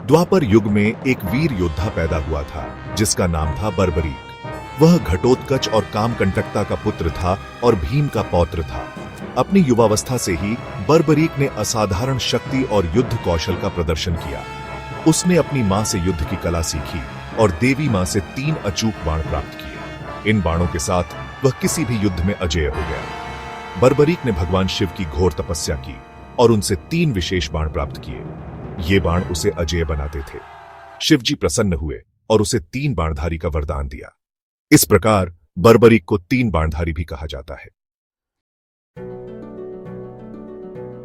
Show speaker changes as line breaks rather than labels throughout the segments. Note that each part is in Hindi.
द्वापर युग में एक वीर योद्धा पैदा हुआ था जिसका नाम था बर्बरीक। वह घटोत्कच और कामकंटकता का पुत्र था और भीम का पौत्र था। अपनी युवावस्था से ही बर्बरीक ने असाधारण शक्ति और युद्ध कौशल का प्रदर्शन किया। उसने अपनी मां से युद्ध की कला सीखी और देवी मां से 3 अचूक बाण प्राप्त किए। इन बाणों के साथ वह किसी भी युद्ध में अजेय हो गया। बर्बरीक ने भगवान शिव की घोर तपस्या की और उनसे 3 विशेष बाण प्राप्त किए। ये बाण उसे अजेय बनाते थे। शिवजी प्रसन्न हुए और उसे 3 बाणधारी का वरदान दिया। इस प्रकार बर्बरीक को 3 बाणधारी भी कहा जाता है।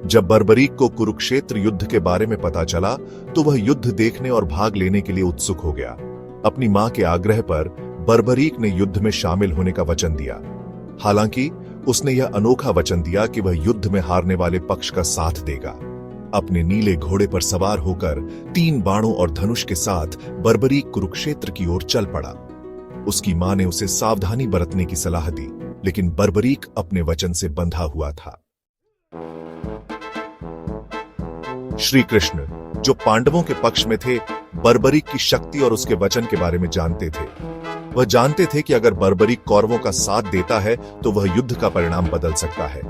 जब बर्बरीक को कुरुक्षेत्र युद्ध के बारे में पता चला तो वह युद्ध देखने और भाग लेने के लिए उत्सुक हो गया। अपनी मां के आग्रह पर बर्बरीक ने युद्ध में शामिल होने का वचन दिया। हालांकि उसने यह अनोखा वचन दिया कि वह युद्ध में हारने वाले पक्ष का साथ देगा। अपने नीले घोड़े पर सवार होकर 3 बाणों और धनुष के साथ बर्बरीक कुरुक्षेत्र की ओर चल पड़ा। उसकी मां ने उसे सावधानी बरतने की सलाह दी, लेकिन बर्बरीक अपने वचन से बंधा हुआ था। श्री कृष्ण, जो पांडवों के पक्ष में थे, बर्बरीक की शक्ति और उसके वचन के बारे में जानते थे। वह जानते थे कि अगर बर्बरीक कौरवों का साथ देता है तो वह युद्ध का परिणाम बदल सकता है।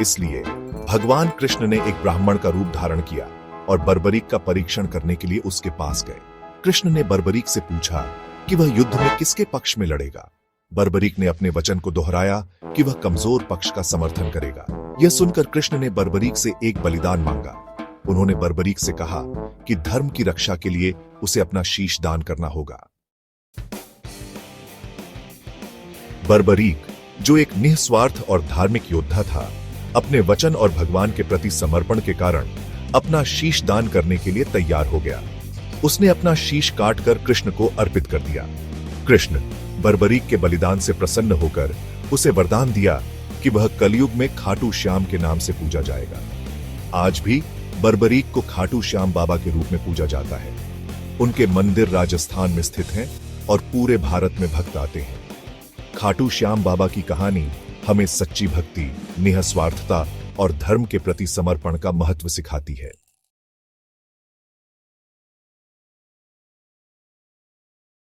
इसलिए भगवान कृष्ण ने एक ब्राह्मण का रूप धारण किया और बर्बरीक का परीक्षण करने के लिए उसके पास गए। कृष्ण ने बर्बरीक से पूछा कि वह युद्ध में किसके पक्ष में लड़ेगा। बर्बरीक ने अपने वचन को दोहराया कि वह कमजोर पक्ष का समर्थन करेगा। यह सुनकर कृष्ण ने बर्बरीक से एक बलिदान मांगा। उन्होंने बर्बरीक से कहा कि धर्म की रक्षा के लिए उसे अपना शीश दान करना होगा। बर्बरीक, जो एक निस्वार्थ और धार्मिक योद्धा था, अपने वचन और भगवान के प्रति समर्पण के कारण अपना शीश दान करने के लिए तैयार हो गया। उसने अपना शीश काटकर कृष्ण को अर्पित कर दिया। कृष्ण बर्बरीक के बलिदान से प्रसन्न होकर उसे वरदान दिया कि वह कलयुग में खाटू श्याम के नाम से पूजा जाएगा। आज भी बर्बरीक को खाटू श्याम बाबा के रूप में पूजा जाता है। उनके मंदिर राजस्थान में स्थित हैं और पूरे भारत में भक्त आते हैं। खाटू श्याम बाबा की कहानी हमें सच्ची भक्ति, निःस्वार्थता और धर्म के प्रति समर्पण का महत्व सिखाती है।